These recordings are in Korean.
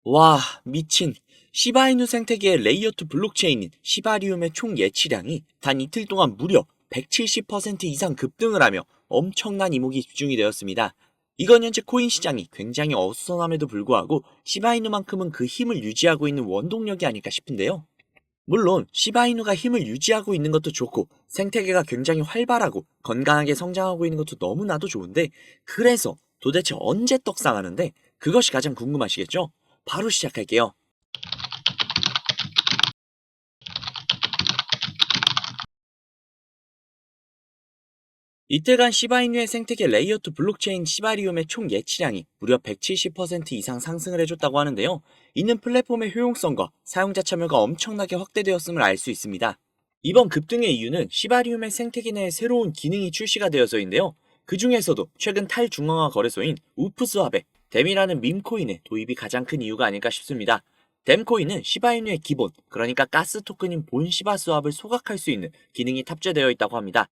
와, 미친. 시바이누 생태계의 레이어2 블록체인인 시바리움의 총 예치량이 단 이틀 동안 무려 170% 이상 급등을 하며 엄청난 이목이 집중이 되었습니다. 이건 현재 코인 시장이 굉장히 어수선함에도 불구하고 시바이누만큼은 그 힘을 유지하고 있는 원동력이 아닐까 싶은데요. 물론 시바이누가 힘을 유지하고 있는 것도 좋고 생태계가 굉장히 활발하고 건강하게 성장하고 있는 것도 너무나도 좋은데, 그래서 도대체 언제 떡상하는데, 그것이 가장 궁금하시겠죠? 바로 시작할게요. 이틀간 시바이누의 생태계 레이어2 블록체인 시바리움의 총 예치량이 무려 170% 이상 상승을 해줬다고 하는데요. 이는 플랫폼의 효용성과 사용자 참여가 엄청나게 확대되었음을 알 수 있습니다. 이번 급등의 이유는 시바리움의 생태계 내에 새로운 기능이 출시가 되어서인데요. 그 중에서도 최근 탈중앙화 거래소인 우프스왑의 댐이라는 밈코인의 도입이 가장 큰 이유가 아닐까 싶습니다. 댐코인은 시바이누의 기본, 그러니까 가스 토큰인 본 시바스왑을 소각할 수 있는 기능이 탑재되어 있다고 합니다.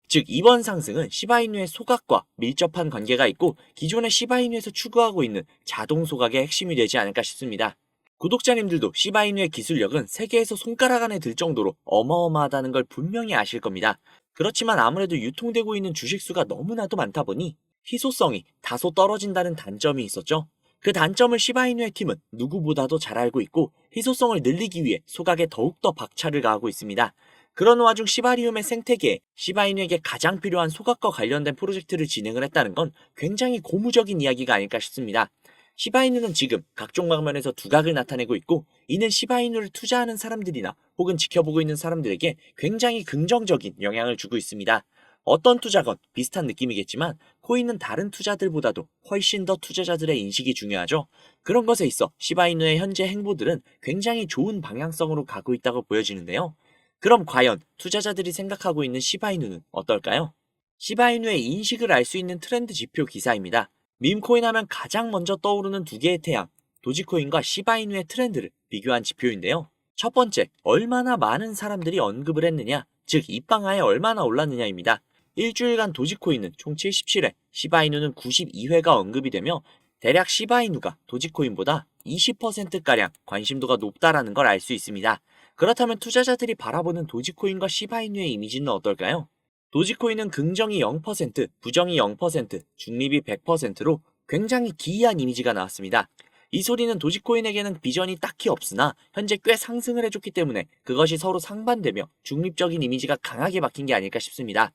즉 이번 상승은 시바이누의 소각과 밀접한 관계가 있고 기존의 시바이누에서 추구하고 있는 자동 소각의 핵심이 되지 않을까 싶습니다. 구독자님들도 시바이누의 기술력은 세계에서 손가락 안에 들 정도로 어마어마하다는 걸 분명히 아실 겁니다. 그렇지만 아무래도 유통되고 있는 주식수가 너무나도 많다 보니 희소성이 다소 떨어진다는 단점이 있었죠. 그 단점을 시바이누의 팀은 누구보다도 잘 알고 있고 희소성을 늘리기 위해 소각에 더욱더 박차를 가하고 있습니다. 그런 와중 시바리움의 생태계에 시바이누에게 가장 필요한 소각과 관련된 프로젝트를 진행을 했다는 건 굉장히 고무적인 이야기가 아닐까 싶습니다. 시바이누는 지금 각종 방면에서 두각을 나타내고 있고, 이는 시바이누를 투자하는 사람들이나 혹은 지켜보고 있는 사람들에게 굉장히 긍정적인 영향을 주고 있습니다. 어떤 투자건 비슷한 느낌이겠지만 코인은 다른 투자들보다도 훨씬 더 투자자들의 인식이 중요하죠. 그런 것에 있어 시바이누의 현재 행보들은 굉장히 좋은 방향성으로 가고 있다고 보여지는데요. 그럼 과연 투자자들이 생각하고 있는 시바이누는 어떨까요? 시바이누의 인식을 알 수 있는 트렌드 지표 기사입니다. 밈코인 하면 가장 먼저 떠오르는 두 개의 태양, 도지코인과 시바이누의 트렌드를 비교한 지표인데요. 첫 번째, 얼마나 많은 사람들이 언급을 했느냐, 즉 입방아에 얼마나 올랐느냐입니다. 일주일간 도지코인은 총 77회, 시바이누는 92회가 언급이 되며 대략 시바이누가 도지코인보다 20%가량 관심도가 높다라는 걸 알 수 있습니다. 그렇다면 투자자들이 바라보는 도지코인과 시바이누의 이미지는 어떨까요? 도지코인은 긍정이 0%, 부정이 0%, 중립이 100%로 굉장히 기이한 이미지가 나왔습니다. 이 소리는 도지코인에게는 비전이 딱히 없으나 현재 꽤 상승을 해줬기 때문에 그것이 서로 상반되며 중립적인 이미지가 강하게 박힌 게 아닐까 싶습니다.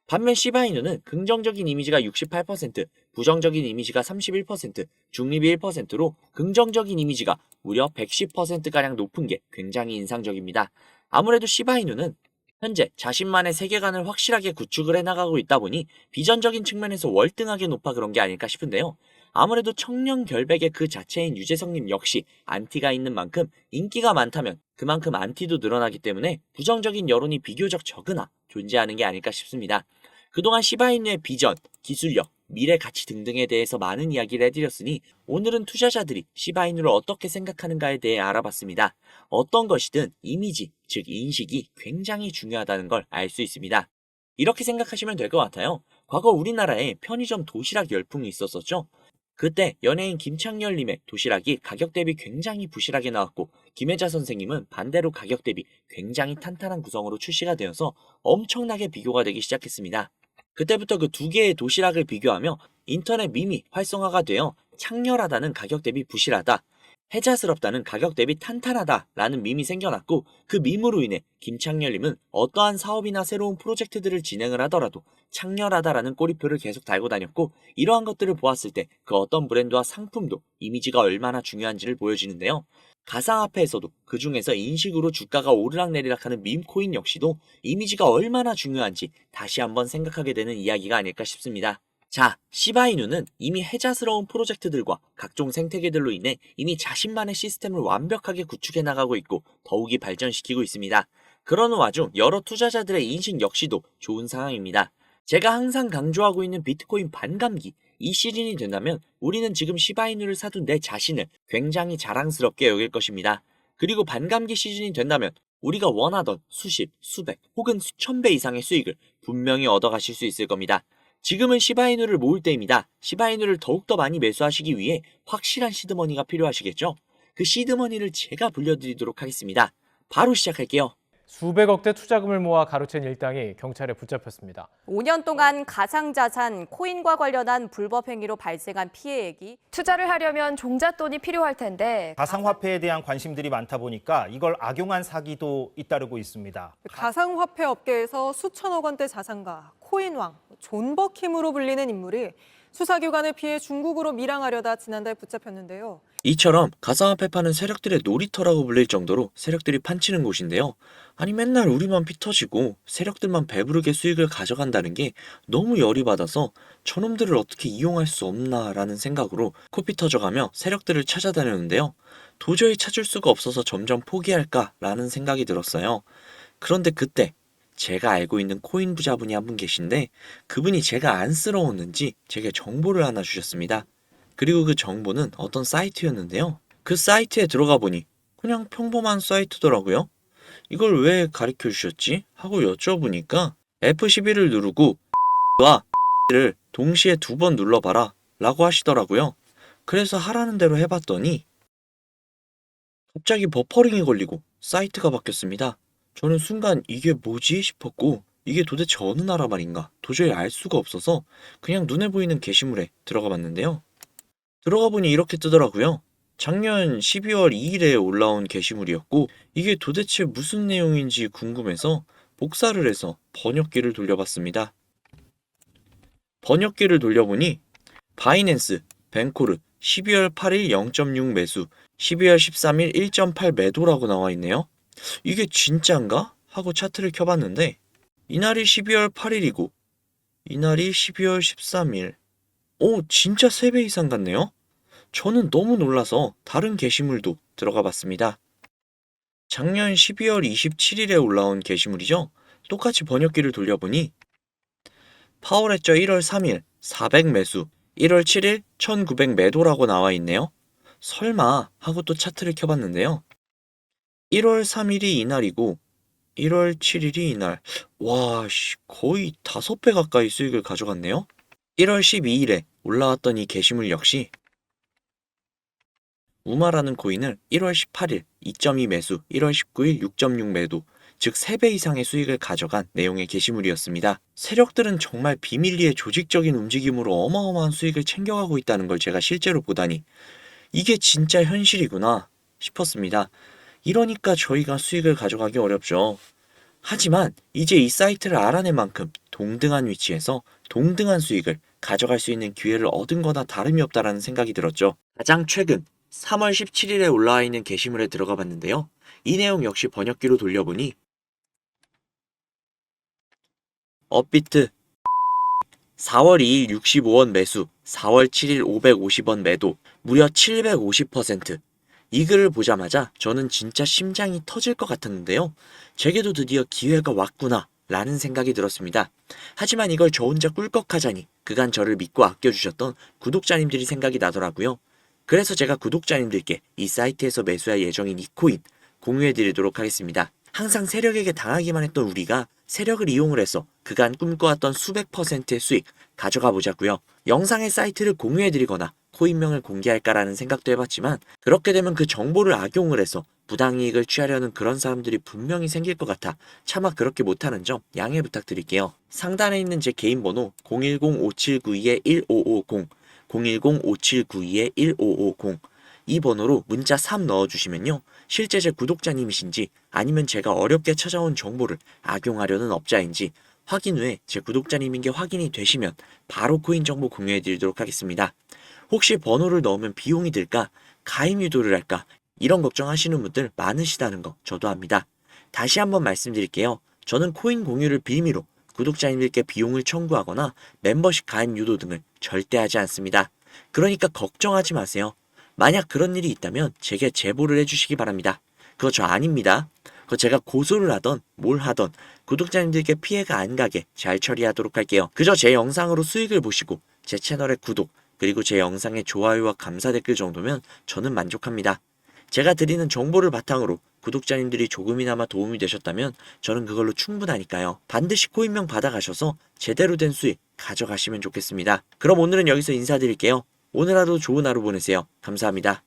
반면 시바이누는 긍정적인 이미지가 68%, 부정적인 이미지가 31%, 중립이 1%로 긍정적인 이미지가 무려 110%가량 높은 게 굉장히 인상적입니다. 아무래도 시바이누는 현재 자신만의 세계관을 확실하게 구축을 해나가고 있다 보니 비전적인 측면에서 월등하게 높아 그런 게 아닐까 싶은데요. 아무래도 청년 결백의 그 자체인 유재석님 역시 안티가 있는 만큼 인기가 많다면 그만큼 안티도 늘어나기 때문에 부정적인 여론이 비교적 적으나 존재하는 게 아닐까 싶습니다. 그동안 시바이누의 비전, 기술력, 미래 가치 등등에 대해서 많은 이야기를 해드렸으니 오늘은 투자자들이 시바이누를 어떻게 생각하는가에 대해 알아봤습니다. 어떤 것이든 이미지, 즉 인식이 굉장히 중요하다는 걸 알 수 있습니다. 이렇게 생각하시면 될 것 같아요. 과거 우리나라에 편의점 도시락 열풍이 있었었죠. 그때 연예인 김창렬님의 도시락이 가격 대비 굉장히 부실하게 나왔고 김혜자 선생님은 반대로 가격 대비 굉장히 탄탄한 구성으로 출시가 되어서 엄청나게 비교가 되기 시작했습니다. 그때부터 그 두 개의 도시락을 비교하며 인터넷 밈이 활성화가 되어 창렬하다는 가격 대비 부실하다, 해자스럽다는 가격 대비 탄탄하다 라는 밈이 생겨났고, 그 밈으로 인해 김창렬님은 어떠한 사업이나 새로운 프로젝트들을 진행을 하더라도 창렬하다라는 꼬리표를 계속 달고 다녔고, 이러한 것들을 보았을 때 그 어떤 브랜드와 상품도 이미지가 얼마나 중요한지를 보여지는데요. 가상화폐에서도 그 중에서 인식으로 주가가 오르락내리락하는 밈코인 역시도 이미지가 얼마나 중요한지 다시 한번 생각하게 되는 이야기가 아닐까 싶습니다. 자, 시바이누는 이미 해자스러운 프로젝트들과 각종 생태계들로 인해 이미 자신만의 시스템을 완벽하게 구축해 나가고 있고 더욱이 발전시키고 있습니다. 그러는 와중 여러 투자자들의 인식 역시도 좋은 상황입니다. 제가 항상 강조하고 있는 비트코인 반감기, 이 시즌이 된다면 우리는 지금 시바이누를 사둔 내 자신을 굉장히 자랑스럽게 여길 것입니다. 그리고 반감기 시즌이 된다면 우리가 원하던 수십, 수백 혹은 수천 배 이상의 수익을 분명히 얻어가실 수 있을 겁니다. 지금은 시바이누를 모을 때입니다. 시바이누를 더욱더 많이 매수하시기 위해 확실한 시드머니가 필요하시겠죠? 그 시드머니를 제가 불려드리도록 하겠습니다. 바로 시작할게요. 수백억대 투자금을 모아 가로챈 일당이 경찰에 붙잡혔습니다. 5년 동안 가상자산, 코인과 관련한 불법 행위로 발생한 피해액이 투자를 하려면 종잣돈이 필요할 텐데 가상화폐에 대한 관심들이 많다 보니까 이걸 악용한 사기도 잇따르고 있습니다. 가상화폐 업계에서 수천억 원대 자산가, 코인왕, 존버킴으로 불리는 인물이 수사기관을 피해 중국으로 밀항하려다 지난달 붙잡혔는데요. 이처럼 가상화폐 파는 세력들의 놀이터라고 불릴 정도로 세력들이 판치는 곳인데요. 아니 맨날 우리만 피 터지고 세력들만 배부르게 수익을 가져간다는 게 너무 열이 받아서 저놈들을 어떻게 이용할 수 없나라는 생각으로 코피 터져가며 세력들을 찾아다녔는데요. 도저히 찾을 수가 없어서 점점 포기할까라는 생각이 들었어요. 그런데 그때 제가 알고 있는 코인 부자분이 한 분 계신데 그분이 제가 안쓰러웠는지 제게 정보를 하나 주셨습니다. 그리고 그 정보는 어떤 사이트였는데요. 그 사이트에 들어가 보니 그냥 평범한 사이트더라고요. 이걸 왜 가르쳐 주셨지? 하고 여쭤보니까 F11을 누르고 와 를 동시에 2번 눌러봐라 라고 하시더라고요. 그래서 하라는 대로 해봤더니 갑자기 버퍼링이 걸리고 사이트가 바뀌었습니다. 저는 순간 이게 뭐지 싶었고 이게 도대체 어느 나라 말인가 도저히 알 수가 없어서 그냥 눈에 보이는 게시물에 들어가 봤는데요. 들어가 보니 이렇게 뜨더라고요. 작년 12월 2일에 올라온 게시물이었고 이게 도대체 무슨 내용인지 궁금해서 복사를 해서 번역기를 돌려봤습니다. 번역기를 돌려보니 바이낸스, 벤코르 12월 8일 0.6 매수, 12월 13일 1.8 매도라고 나와 있네요. 이게 진짠가? 하고 차트를 켜봤는데 이날이 12월 8일이고 이날이 12월 13일. 오, 진짜 3배 이상 같네요. 저는 너무 놀라서 다른 게시물도 들어가 봤습니다. 작년 12월 27일에 올라온 게시물이죠. 똑같이 번역기를 돌려보니 파월했죠. 1월 3일 400 매수, 1월 7일 1900 매도라고 나와 있네요. 설마 하고 또 차트를 켜봤는데요. 1월 3일이 이날이고 1월 7일이 이날. 와, 거의 5배 가까이 수익을 가져갔네요. 1월 12일에 올라왔던 이 게시물 역시 우마라는 코인을 1월 18일 2.2 매수, 1월 19일 6.6 매도, 즉 3배 이상의 수익을 가져간 내용의 게시물이었습니다. 세력들은 정말 비밀리에 조직적인 움직임으로 어마어마한 수익을 챙겨가고 있다는 걸 제가 실제로 보다니 이게 진짜 현실이구나 싶었습니다. 이러니까 저희가 수익을 가져가기 어렵죠. 하지만 이제 이 사이트를 알아낸 만큼 동등한 위치에서 동등한 수익을 가져갈 수 있는 기회를 얻은 거나 다름이 없다라는 생각이 들었죠. 가장 최근 3월 17일에 올라와 있는 게시물에 들어가 봤는데요. 이 내용 역시 번역기로 돌려보니 업비트 4월 2일 65원 매수, 4월 7일 550원 매도, 무려 750%. 이 글을 보자마자 저는 진짜 심장이 터질 것 같았는데요. 제게도 드디어 기회가 왔구나 라는 생각이 들었습니다. 하지만 이걸 저 혼자 꿀꺽하자니 그간 저를 믿고 아껴주셨던 구독자님들이 생각이 나더라고요. 그래서 제가 구독자님들께 이 사이트에서 매수할 예정인 이 코인 공유해드리도록 하겠습니다. 항상 세력에게 당하기만 했던 우리가 세력을 이용을 해서 그간 꿈꿔왔던 수백 %의 수익 가져가 보자고요. 영상의 사이트를 공유해드리거나 코인명을 공개할까라는 생각도 해봤지만 그렇게 되면 그 정보를 악용을 해서 부당이익을 취하려는 그런 사람들이 분명히 생길 것 같아 차마 그렇게 못하는 점 양해 부탁드릴게요. 상단에 있는 제 개인 번호 010-5792-1550 010-5792-1550 이 번호로 문자 3 넣어주시면요. 실제 제 구독자님이신지 아니면 제가 어렵게 찾아온 정보를 악용하려는 업자인지 확인 후에 제 구독자님인 게 확인이 되시면 바로 코인 정보 공유해드리도록 하겠습니다. 혹시 번호를 넣으면 비용이 들까? 가입 유도를 할까? 이런 걱정하시는 분들 많으시다는 거 저도 압니다. 다시 한번 말씀드릴게요. 저는 코인 공유를 빌미로 구독자님들께 비용을 청구하거나 멤버십 가입 유도 등을 절대 하지 않습니다. 그러니까 걱정하지 마세요. 만약 그런 일이 있다면 제게 제보를 해주시기 바랍니다. 그거 저 아닙니다. 그거 제가 고소를 하던 뭘 하던 구독자님들께 피해가 안 가게 잘 처리하도록 할게요. 그저 제 영상으로 수익을 보시고 제 채널의 구독 그리고 제 영상의 좋아요와 감사 댓글 정도면 저는 만족합니다. 제가 드리는 정보를 바탕으로 구독자님들이 조금이나마 도움이 되셨다면 저는 그걸로 충분하니까요. 반드시 코인명 받아가셔서 제대로 된 수익 가져가시면 좋겠습니다. 그럼 오늘은 여기서 인사드릴게요. 오늘 하루 좋은 하루 보내세요. 감사합니다.